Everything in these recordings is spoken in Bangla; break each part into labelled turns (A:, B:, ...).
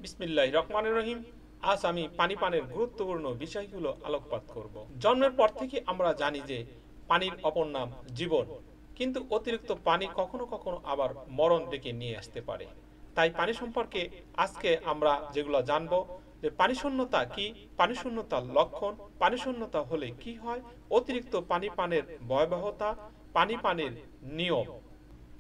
A: বিসমিল্লাহির রহমানির রহিম। আজ আমি পানি পানের গুরুত্বপূর্ণ বিষয়গুলো আলোকপাত করব। জন্মের পর থেকে আমরা জানি যে পানির অপর নাম জীবন, কিন্তু অতিরিক্ত পানি কখনো কখনো আবার মরণ ডেকে নিয়ে আসতে পারে। তাই পানি সম্পর্কে আজকে আমরা যেগুলো জানবো, যে পানি শূন্যতা কি, পানি শূন্যতার লক্ষণ, পানি শূন্যতা হলে কি হয়, অতিরিক্ত পানি পানের ভয়াবহতা, পানি পানের নিয়ম।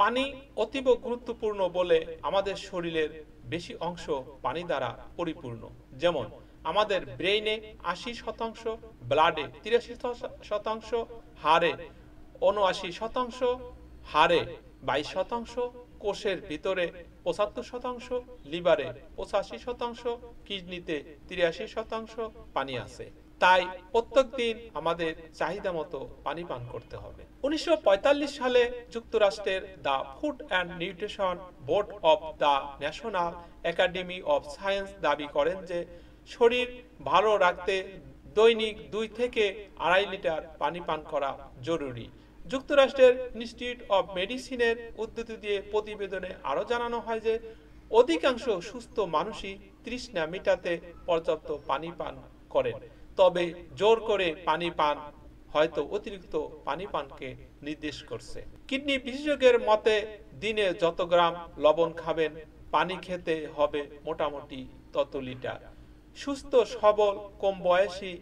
A: পানি অতীব গুরুত্বপূর্ণ বলে আমাদের শরীরের বেশি অংশ পানি দ্বারা পরিপূর্ণ। যেমন আমাদের ব্রেইনে ৮০%, ব্লাডে ৮৩%, হাড়ে ৭৯%, হাড়ে ২২%, কোষের ভিতরে ৭৫%, লিভারে ৮৫%, কিডনিতে ৮৩% পানি আছে। তাই প্রত্যেক দিন আমাদের চাহিদা মতো পানি পান করতে হবে। ১৯৪৫ সালে যুক্তরাষ্ট্রের the food and nutrition board of the national academy of science দাবি করেন যে শরীর ভালো রাখতে দৈনিক ২ থেকে ২.৫ লিটার পানি পান করা জরুরি। যুক্তরাষ্ট্রের ইনস্টিটিউট অব মেডিসিনের উদ্ধৃতি দিয়ে প্রতিবেদনে আরও জানানো হয় যে অধিকাংশ সুস্থ মানুষই তৃষ্ণা মেটাতে পর্যাপ্ত পানি পান করেন, তবে জোর করে পানি পান হয়তো অতিরিক্ত পানি পানকে নির্দেশ করছে। কিডনি বিশেষজ্ঞের মতে দিনে যত গ্রাম লবণ খাবেন, পানি খেতে হবে মোটামুটি তত লিটার। সুস্থ সবল কম বয়সী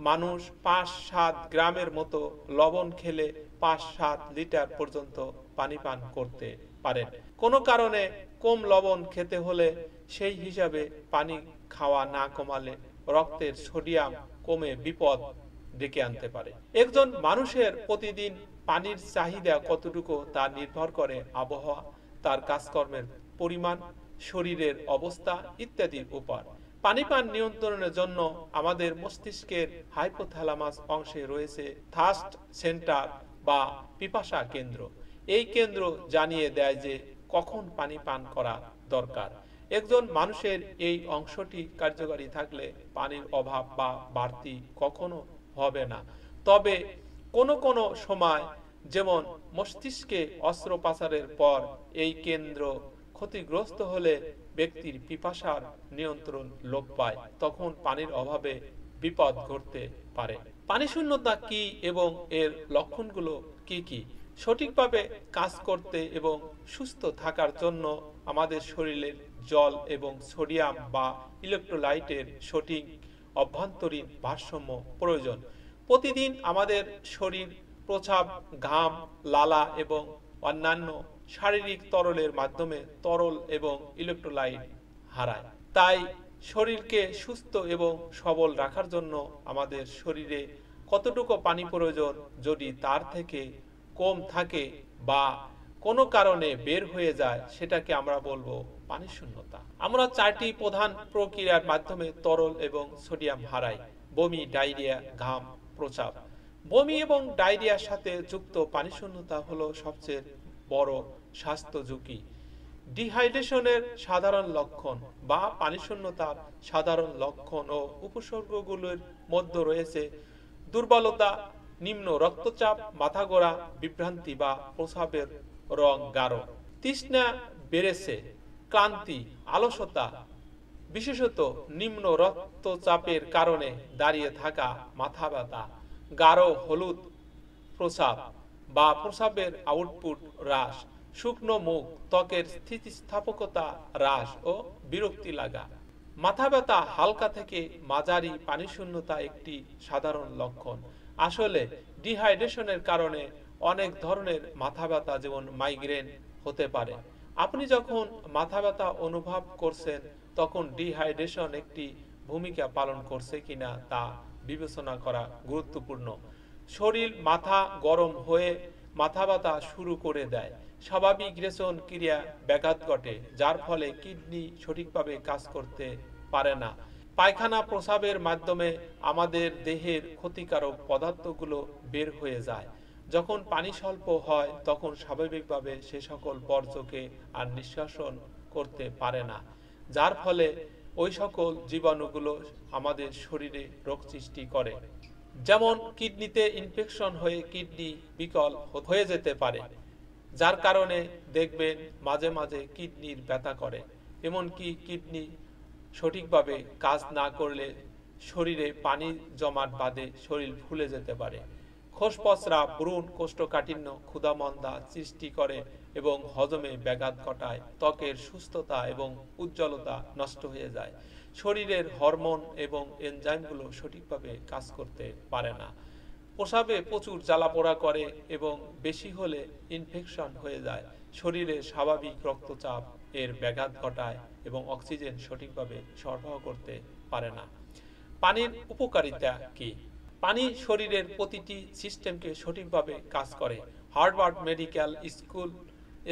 A: মানুষ ৫-৭ গ্রামের মতো লবণ খেলে ৫-৭ লিটার পর্যন্ত পানি পান করতে পারেন। কোনো কারণে কম লবণ খেতে হলে সেই হিসাবে পানি খাওয়া না কমালে রক্তের সোডিয়াম কমে বিপদ ডেকে আনতে পারে। একজন মানুষের প্রতিদিন পানির চাহিদা কতটুকু তা নির্ভর করে আবহাওয়া, তার কাজকর্মের পরিমাণ, শরীরের অবস্থা ইত্যাদির উপর। পানি পান নিয়ন্ত্রণের জন্য আমাদের মস্তিষ্কের হাইপোথ্যালামাস অংশে রয়েছে থার্স্ট সেন্টার বা পিপাসা কেন্দ্র। এই কেন্দ্র জানিয়ে দেয় যে কখন পানি পান করা দরকার। একজন মানুষের এই অংশটি কার্যকারী থাকলে পানির অভাব বা বাড়তি কখনো হবে না। তবে কোনো কোনো সময়, যেমন মস্তিষ্কে অস্ত্রোপচারের পর, এই কেন্দ্র ক্ষতিগ্রস্ত হলে ব্যক্তির পিপাসার নিয়ন্ত্রণ লোপ পায়, তখন পানির অভাবে বিপদ ঘটতে পারে। পানি শূন্যতা কি এবং এর লক্ষণগুলো কি কি? সঠিকভাবে কাজ করতে এবং সুস্থ থাকার জন্য আমাদের শরীরের জল এবং সোডিয়াম বা ইলেকট্রোলাইটের সঠিক অভ্যন্তরীণ ভারসাম্য প্রয়োজন। প্রতিদিন আমাদের শরীর প্রস্রাব, ঘাম, লালা এবং অন্যান্য শারীরিক তরলের মাধ্যমে তরল এবং ইলেকট্রোলাইট হারায়। তাই শরীরকে সুস্থ এবং সবল রাখার জন্য আমাদের শরীরে কতটুকু পানি প্রয়োজন, যদি তার থেকে কম থাকে বা কোনো কারণে বের হয়ে যায়, সেটাকে আমরা বলবো পানি শূন্যতা। আমরা 4টি প্রধান প্রক্রিয়ার মাধ্যমে তরল এবং সোডিয়াম হারাই: বমি, ডায়রিয়া, ঘাম, প্রস্রাব। বমি এবং ডায়রিয়ার সাথে যুক্ত পানি শূন্যতা হলো সবচেয়ে বড় স্বাস্থ্য ঝুঁকি। ডিহাইড্রেশনের সাধারণ লক্ষণ বা পানি শূন্যতার সাধারণ লক্ষণ ও উপসর্গগুলোর মধ্যে রয়েছে দুর্বলতা, নিম্ন রক্তচাপ, মাথা ঘোরা, বিভ্রান্তি বা প্রস্রাবের রং গাঢ়, তৃষ্ণা বেড়েছে, ক্লান্তি, অলসতা, বিশেষত নিম্ন রক্তচাপের কারণে দাঁড়িয়ে থাকা, মাথা ব্যথা, গাঢ় হলুদ প্রস্রাব বা প্রস্রাবের আউটপুট হ্রাস, শুকনো মুখ, ত্বকের স্থিতিস্থাপকতা হ্রাস ও বিরক্তি লাগা। মাথা ব্যথা হালকা থেকে মাঝারি পানি শূন্যতা একটি সাধারণ লক্ষণ। আসলে ডিহাইড্রেশনের কারণে অনেক ধরনের মাথা ব্যথা, যেমন মাইগ্রেন, হতে পারে। আপনি যখন মাথা ব্যথা অনুভব করছেন, তখন ডিহাইড্রেশন একটি ভূমিকা পালন করছে কিনা তা বিবেচনা করা গুরুত্বপূর্ণ। শরীর মাথা গরম হয়ে মাথা ব্যথা শুরু করে দেয়, স্বাভাবিক রেচন ক্রিয়া ব্যাঘাত ঘটে, যার ফলে কিডনি সঠিকভাবে কাজ করতে পারে না। পায়খানা প্রস্রাবের মাধ্যমে আমাদের দেহের ক্ষতিকারক পদার্থগুলো বের হয়ে যায়। যখন পানি স্বল্প হয়, তখন স্বাভাবিকভাবে সে সকল বর্জ্যকে আর নিষ্কাশন করতে পারে না, যার ফলে ওই সকল জীবাণুগুলো আমাদের শরীরে রোগ সৃষ্টি করে। যেমন কিডনিতে ইনফেকশন হয়ে কিডনি বিকল হয়ে যেতে পারে, যার কারণে দেখবেন মাঝে মাঝে কিডনির ব্যথা করে, এমনকি কিডনি সঠিকভাবে কাজ না করলে শরীরে পানি জমাট বাঁধে শরীর ফুলে যেতে পারে। খোসপচরা, ব্রণ, কোষ্ঠকাঠিন্য, ক্ষুধামন্দা সৃষ্টি করে এবং হজমে ব্যাঘাত ঘটায়। ত্বকের সুস্থতা এবং উজ্জ্বলতা নষ্ট হয়ে যায়। শরীরের হরমোন এবং এনজাইমগুলো সঠিকভাবে কাজ করতে পারে না। প্রস্রাবে প্রচুর জ্বালাপোড়া করে এবং বেশি হলে ইনফেকশন হয়ে যায়। শরীরে স্বাভাবিক রক্তচাপ এর ব্যাঘাত ঘটায় এবং অক্সিজেন সঠিকভাবে সরবরাহ করতে পারে না। পানির উপকারিতা কি? পানি শরীরের প্রতিটি সিস্টেমকে সঠিকভাবে কাজ করে। Harvard medical school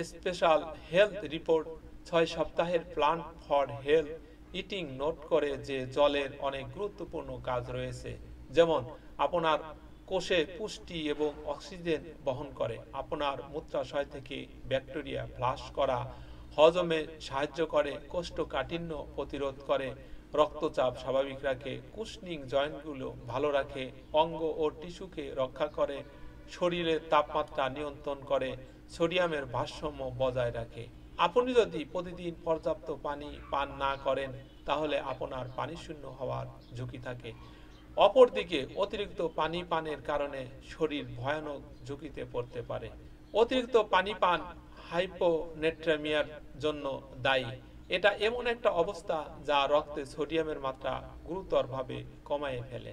A: special health report 6 সপ্তাহের plan for health eating note করে যে জলের অনেক গুরুত্বপূর্ণ কাজ রয়েছে, যেমন আপনার কোষে পুষ্টি এবং অক্সিজেন বহন করে, আপনার মূত্রাশয় থেকে ব্যাকটেরিয়া ফ্লাশ করা, হজমে সাহায্য করে, কোষ্ঠকাঠিন্য প্রতিরোধ করে, রক্তচাপ স্বাভাবিক রাখে, কুশনিং জয়েন্টগুলো ভালো রাখে, অঙ্গ ও টিস্যুকে রক্ষা করে, শরীরের তাপমাত্রা নিয়ন্ত্রণ করে, সোডিয়ামের ভারসাম্য বজায় রাখে। আপনি যদি প্রতিদিন পর্যাপ্ত পানি পান না করেন তাহলে আপনার পানি শূন্য হওয়ার ঝুঁকি থাকে। অপরদিকে অতিরিক্ত পানি পানের কারণে শরীর ভয়ানক ঝুঁকিতে পড়তে পারে। অতিরিক্ত পানি পান হাইপোনেট্রেমিয়ার জন্য দায়ী। এটা এমন একটা অবস্থা যা রক্তে সোডিয়ামের মাত্রা গুরুতরভাবে কমায় ফেলে।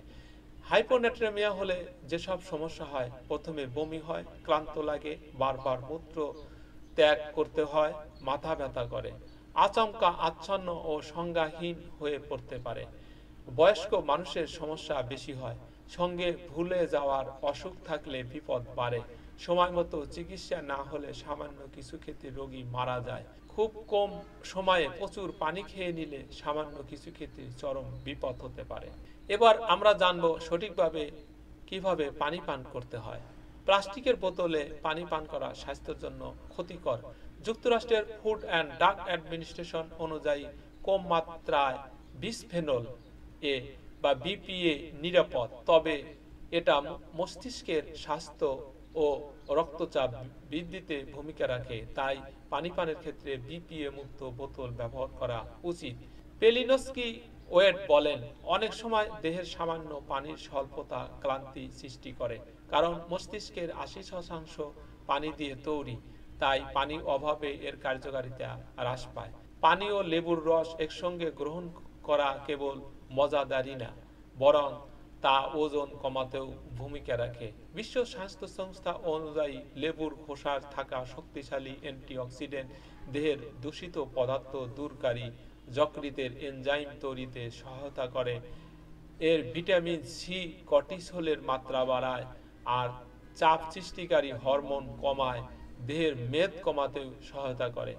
A: হাইপোনেট্রেমিয়া হলে যেসব সমস্যা হয়, প্রথমে বমি হয়, ক্লান্ত লাগে, বারবার মূত্র ত্যাগ করতে হয়, মাথা ব্যথা করে, আচমকা আচ্ছন্ন ও সংজ্ঞাহীন হয়ে পড়তে পারে। বয়স্ক মানুষের সমস্যা বেশি হয়, সঙ্গে ভুলে যাওয়ার অসুখ থাকলে বিপদ বাড়ে, সময় মতো চিকিৎসা না হলে সামান্য কিছু ক্ষেত্রে রোগী মারা যায়, খুব কম সময়ে প্রচুর পানি খেয়ে নিলে সামান্য কিছু ক্ষেত্রে চরম বিপদ হতে পারে। এবার আমরা জানবো সঠিকভাবে কিভাবে পানি পান করতে হয়। প্লাস্টিকের বোতলে পানি পান করা স্বাস্থ্যের জন্য ক্ষতিকর। যুক্তরাষ্ট্রের ফুড অ্যান্ড ড্রাগ অ্যাডমিনিস্ট্রেশন অনুযায়ী কম মাত্রায় বিসফেনল এ বা বিপিএ নিরাপদ, তবে এটা মস্তিষ্কের স্বাস্থ্য ও রক্তচাপ বৃদ্ধিতে ভূমিকা রাখে। তাই পানি পানের ক্ষেত্রে বিপিএ মুক্ত বোতল ব্যবহার করা উচিত। পেলিনস্কি ওয়েট বলেন, অনেক সময় দেহের সামান্য পানির স্বল্পতা ক্লান্তি সৃষ্টি করে, কারণ মস্তিষ্কের 80% পানি দিয়ে তৈরি। তাই পানির অভাবে এর কার্যকারিতা হ্রাস পায়। পানি ও লেবুর রস একসঙ্গে গ্রহণ করা কেবল মজাদারই না, বরং তা ওজন কমাতেও ভূমিকা রাখে। বিশ্ব স্বাস্থ্য সংস্থা অনুযায়ী লেবুর খোসায় থাকা শক্তিশালী অ্যান্টিঅক্সিডেন্ট দেহের দূষিত পদার্থ দূরকারী, যকৃতের এনজাইম তৈরিতে সহায়তা করে, এর ভিটামিন সি কর্টিসলের মাত্রা বাড়ায় আর চাপ সৃষ্টিকারী হরমোন কমায়, দেহের মেদ কমাতেও সহায়তা করে।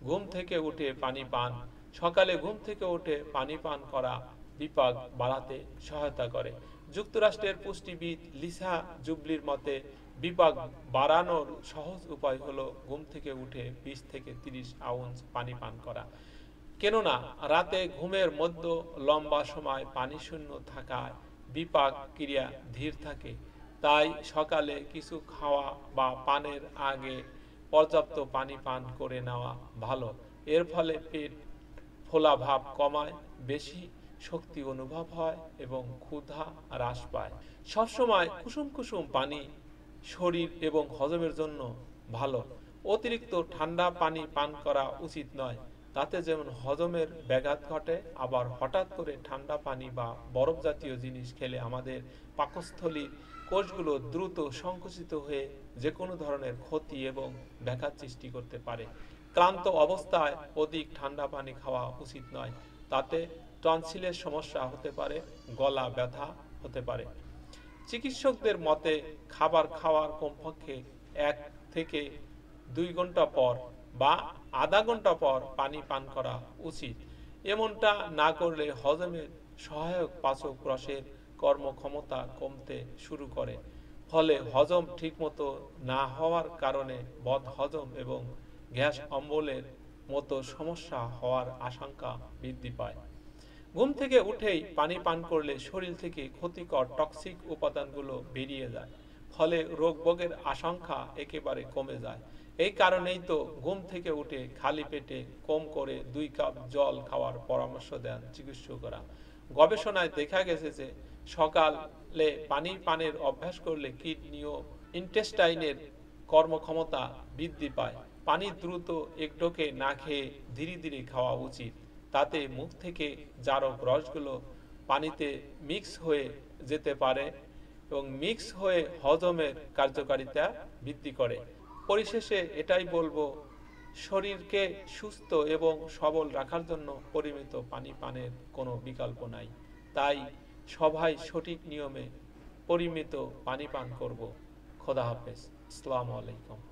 A: ঘুম থেকে উঠে পানি পান। সকালে ঘুম থেকে উঠে পানি পান করা বিপাক বাড়াতে সহায়তা করে। যুক্তরাষ্ট্রের পুষ্টিবিদ লিসা জুবলির মতে বিপাক বাড়ানোর সহজ উপায় হলো ঘুম থেকে উঠে 20 থেকে 30 আউন্স পানি পান করা। কেননা রাতে ঘুমের মধ্যে লম্বা সময় পানি শূন্য থাকায় বিপাক ক্রিয়া ধীর থাকে। তাই সকালে কিছু খাওয়া বা পানের আগে পর্যাপ্ত পানি পান করে নেওয়া ভালো। এর ফলে পেট ফোলা ভাব কমায়, বেশি শক্তি অনুভব হয় এবং ক্ষুধা হ্রাস পায়। সবসময় কুসুম কুসুম পানি শরীর এবং হজমের জন্য ভালো। অতিরিক্ত ঠান্ডা পানি পান করা উচিত নয়, তাতে যেমন হজমের ব্যাঘাত ঘটে, আবার হঠাৎ করে ঠান্ডা পানি বা বরফ জাতীয় জিনিস খেলে আমাদের পাকস্থলীর কোষগুলো দ্রুত সংকুচিত হয়ে যে কোনো ধরনের ক্ষতি এবং ব্যাঘাত সৃষ্টি করতে পারে। ক্লান্ত অবস্থায় অধিক ঠান্ডা পানি খাওয়া উচিত নয়, তাতে টনসিলের সমস্যা হতে পারে, গলা ব্যথা হতে পারে। চিকিৎসকদের মতে খাবার খাওয়ার কমপক্ষে 1 থেকে 2 ঘন্টা পর বা আধা ঘন্টা পর পানি পান করা উচিত। এমনটা না করলে হজমের সহায়ক পাচক রসের কর্মক্ষমতা কমতে শুরু করে, ফলে হজম ঠিকমতো না হওয়ার কারণে বদহজম এবং গ্যাস অম্বলের মতো সমস্যা হওয়ার আশঙ্কা বৃদ্ধি পায়। ঘুম থেকে উঠেই পানি পান করলে শরীর থেকে ক্ষতিকর টক্সিক উপাদানগুলো বেরিয়ে যায়, ফলে রোগভোগের আশঙ্কা একেবারে কমে যায়। এই কারণেই তো ঘুম থেকে উঠে খালি পেটে কম করে 2 কাপ জল খাওয়ার পরামর্শ দেন চিকিৎসকরা। গবেষণায় দেখা গেছে যে সকালে পানি পানের অভ্যাস করলে কিডনি ও ইন্টেস্টাইনের কর্মক্ষমতা বৃদ্ধি পায়। পানি দ্রুত এক ঢোকে না খেয়ে ধীরে ধীরে খাওয়া উচিত। তাতে মুখ থেকে জারক রসগুলো পানিতে মিক্স হয়ে যেতে পারে এবং মিক্স হয়ে হজমের কার্যকারিতা বৃদ্ধি করে। পরিশেষে এটাই বলবো, শরীরকে সুস্থ এবং সবল রাখার জন্য পরিমিত পানি পানের কোনো বিকল্প নাই। তাই সবাই সঠিক নিয়মে পরিমিত পানি পান করব। খোদা হাফেজ। আসসালামু আলাইকুম।